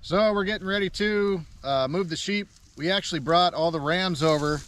So we're getting ready to move the sheep. We actually brought all the rams over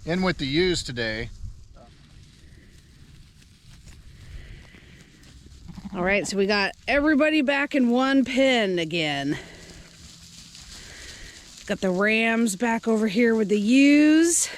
in with the ewes today. All right, so we got everybody back in one pen again. Got the rams back over here with the ewes.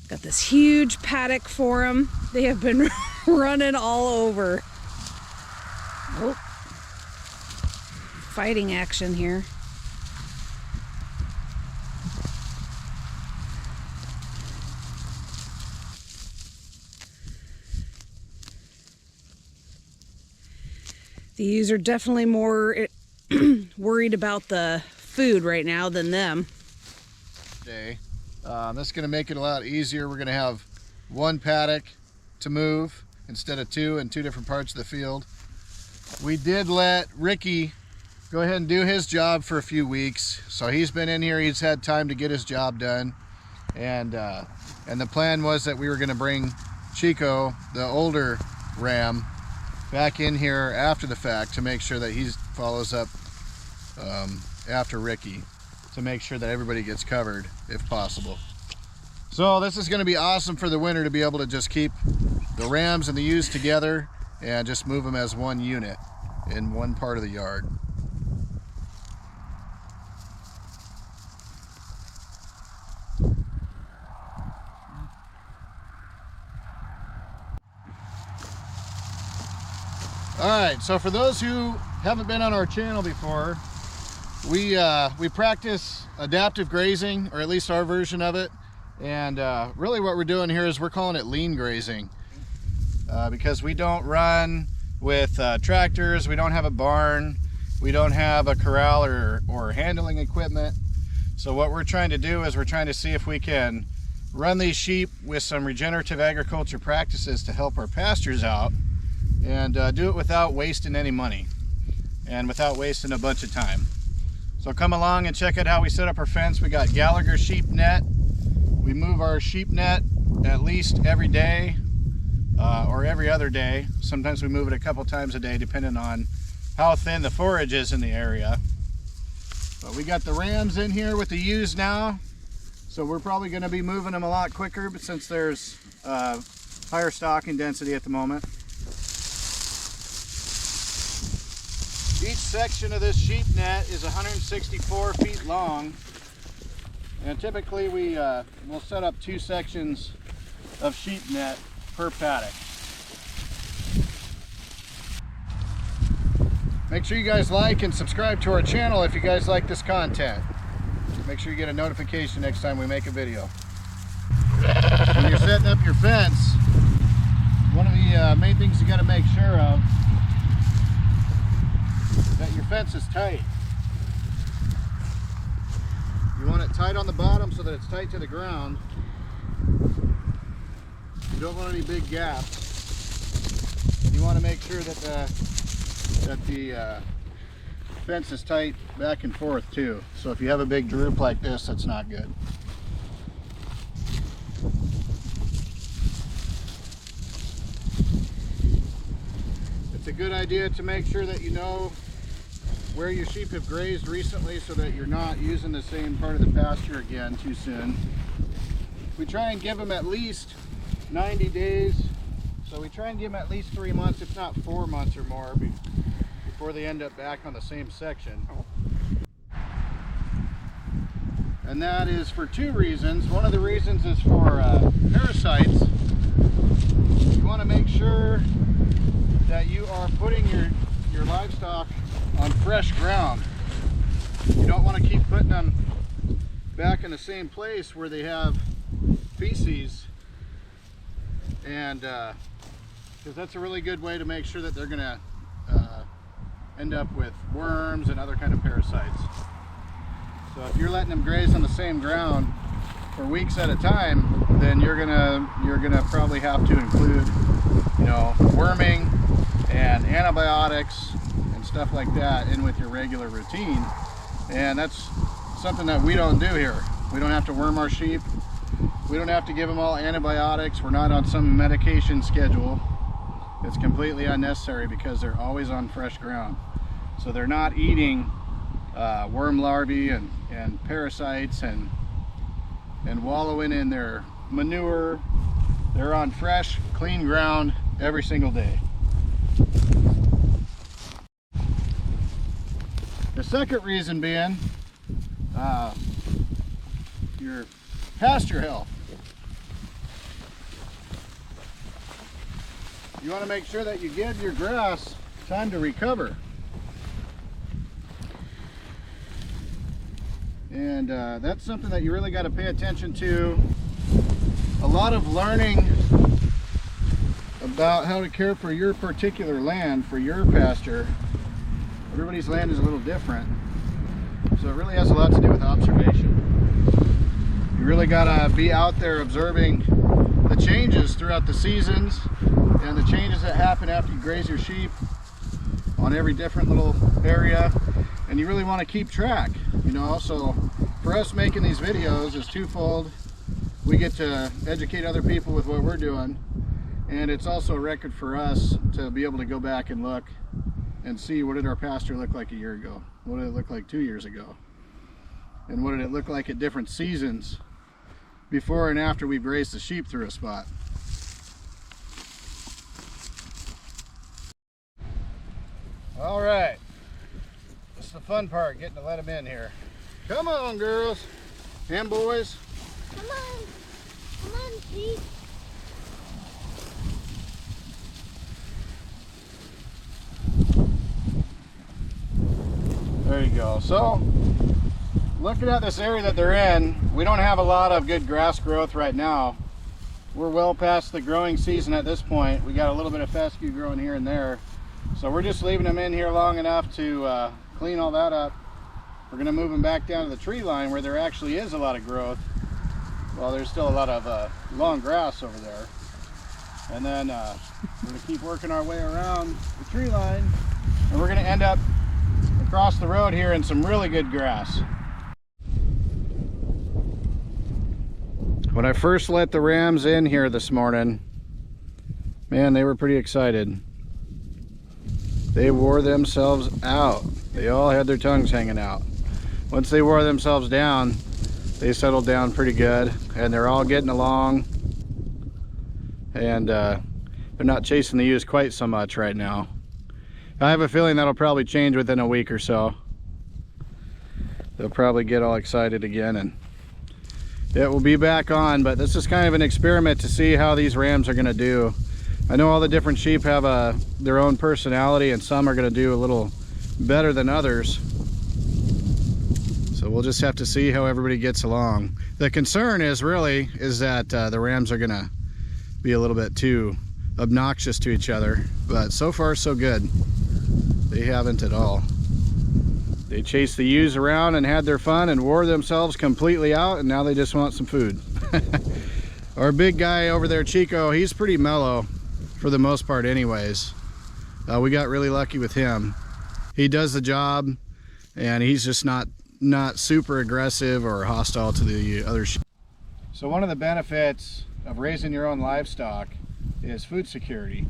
Got this huge paddock for them. They have been running all over. Oh. Fighting action here. The ewes are definitely more worried about the food right now than them. Today, this is going to make it a lot easier. We're going to have one paddock to move instead of two in two different parts of the field. We did let Ricky go ahead and do his job for a few weeks, so he's been in here. He's had time to get his job done, and the plan was that we were going to bring Chico, the older ram, back in here after the fact to make sure that he follows up after Ricky, to make sure that everybody gets covered if possible. So this is going to be awesome for the winter, to be able to just keep the rams and the ewes together and just move them as one unit in one part of the yard. Alright, so for those who haven't been on our channel before, we practice adaptive grazing, or at least our version of it, and really what we're doing here is we're calling it lean grazing, because we don't run with tractors, we don't have a barn, we don't have a corral or handling equipment. So what we're trying to do is we're trying to see if we can run these sheep with some regenerative agriculture practices to help our pastures out, and do it without wasting any money and without wasting a bunch of time. So come along and check out how we set up our fence. We got Gallagher sheep net. We move our sheep net at least every day or every other day. Sometimes we move it a couple times a day depending on how thin the forage is in the area. But we got the rams in here with the ewes now, so we're probably going to be moving them a lot quicker, but since there's higher stocking density at the moment. Each section of this sheep net is 164 feet long, and typically we'll set up 2 sections of sheep net per paddock. Make sure you guys like and subscribe to our channel if you guys like this content. Make sure you get a notification next time we make a video. When you're setting up your fence, one of the main things you got to make sure of that your fence is tight. You want it tight on the bottom so that it's tight to the ground. You don't want any big gaps. You want to make sure that the fence is tight back and forth too. So if you have a big droop like this, that's not good. It's a good idea to make sure that you know where your sheep have grazed recently so that you're not using the same part of the pasture again too soon. We try and give them at least 90 days. So we try and give them at least 3 months, if not 4 months or more, before they end up back on the same section. And that is for 2 reasons. One of the reasons is for parasites. You want to make sure that you are putting your livestock on fresh ground. You don't want to keep putting them back in the same place where they have feces, and because that's a really good way to make sure that they're going to end up with worms and other kind of parasites. So if you're letting them graze on the same ground for weeks at a time, then you're gonna probably have to include, you know, worming and antibiotics and stuff like that in with your regular routine. And that's something that we don't do here. We don't have to worm our sheep. We don't have to give them all antibiotics. We're not on some medication schedule. It's completely unnecessary because they're always on fresh ground. so they're not eating worm larvae and parasites and wallowing in their manure. They're on fresh, clean ground every single day. The second reason being your pasture health. You want to make sure that you give your grass time to recover. And that's something that you really got to pay attention to. A lot of learning about how to care for your particular land, for your pasture. Everybody's land is a little different, so it really has a lot to do with observation. You really got to be out there observing the changes throughout the seasons and the changes that happen after you graze your sheep on every different little area, and you really want to keep track, you know. So for us, making these videos is twofold. We get to educate other people with what we're doing, and it's also a record for us to be able to go back and look and see, what did our pasture look like a year ago, what did it look like 2 years ago, and what did it look like at different seasons before and after we grazed the sheep through a spot. All right, this is the fun part, getting to let them in here. Come on, girls and boys. Come on, sheep. There you go. So, looking at this area that they're in, we don't have a lot of good grass growth right now. We're well past the growing season at this point. We got a little bit of fescue growing here and there. So we're just leaving them in here long enough to clean all that up. We're going to move them back down to the tree line where there actually is a lot of growth. Well, there's still a lot of long grass over there. And then we're going to keep working our way around the tree line, and we're going to end up across the road here in some really good grass. When I first let the rams in here this morning, man, they were pretty excited. They wore themselves out. They all had their tongues hanging out. Once they wore themselves down, they settled down pretty good, and they're all getting along, and they're not chasing the ewes quite so much right now. I have a feeling that'll probably change within a week or so. They'll probably get all excited again, and it will be back on. But this is kind of an experiment to see how these rams are going to do. I know all the different sheep have their own personality, and some are going to do a little better than others. So we'll just have to see how everybody gets along. The concern is that the rams are going to be a little bit too obnoxious to each other, but so far so good. They haven't at all. They chased the ewes around and had their fun and wore themselves completely out, and now they just want some food. Our big guy over there, Chico, he's pretty mellow for the most part anyways. We got really lucky with him. He does the job, and he's just not super aggressive or hostile to the other sheep. So one of the benefits of raising your own livestock is food security,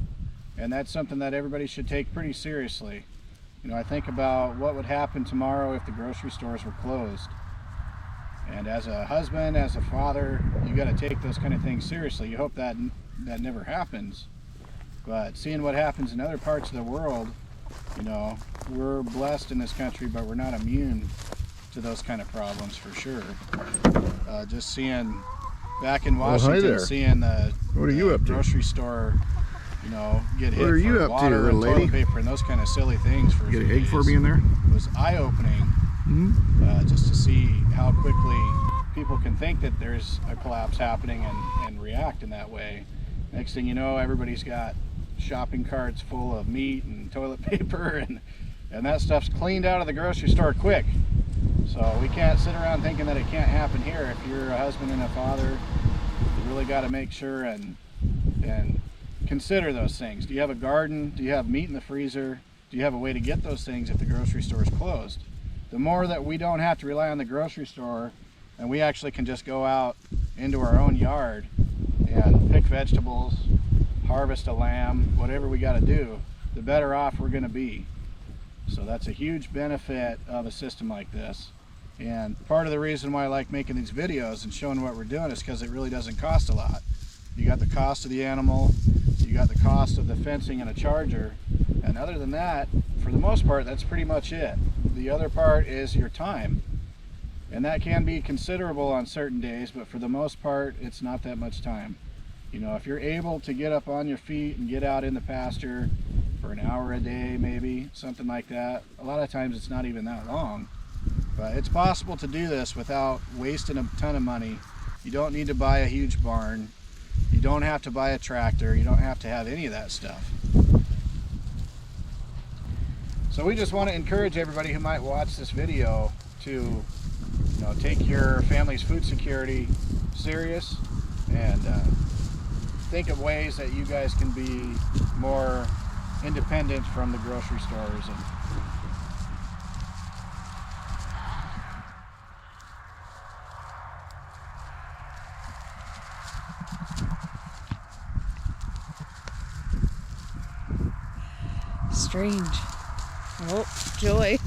and that's something that everybody should take pretty seriously. You know, I think about what would happen tomorrow if the grocery stores were closed. And as a husband, as a father, you got to take those kind of things seriously. You hope that never happens. But seeing what happens in other parts of the world, you know, we're blessed in this country, but we're not immune to those kind of problems for sure. Just seeing back in Washington, seeing the grocery store, you know, get hit for water and toilet paper and those kind of silly things for get an egg for me in there. It was eye-opening. Just to see how quickly people can think that there's a collapse happening and react in that way. Next thing you know, everybody's got shopping carts full of meat and toilet paper, and that stuff's cleaned out of the grocery store quick. So we can't sit around thinking that it can't happen here. If you're a husband and a father, you really got to make sure and consider those things. Do you have a garden? Do you have meat in the freezer? Do you have a way to get those things if the grocery store is closed? The more that we don't have to rely on the grocery store, and we actually can just go out into our own yard and pick vegetables, harvest a lamb, whatever we got to do, the better off we're going to be. So that's a huge benefit of a system like this. And part of the reason why I like making these videos and showing what we're doing is because it really doesn't cost a lot. You got the cost of the animal, you got the cost of the fencing and a charger, and other than that, for the most part, that's pretty much it. The other part is your time, and that can be considerable on certain days, but for the most part, it's not that much time. You know, if you're able to get up on your feet and get out in the pasture for an hour a day, maybe, something like that, a lot of times it's not even that long. But it's possible to do this without wasting a ton of money. You don't need to buy a huge barn. You don't have to buy a tractor. You don't have to have any of that stuff. So we just want to encourage everybody who might watch this video to, you know, take your family's food security serious and think of ways that you guys can be more independent from the grocery stores. And strange. Oh, Joy.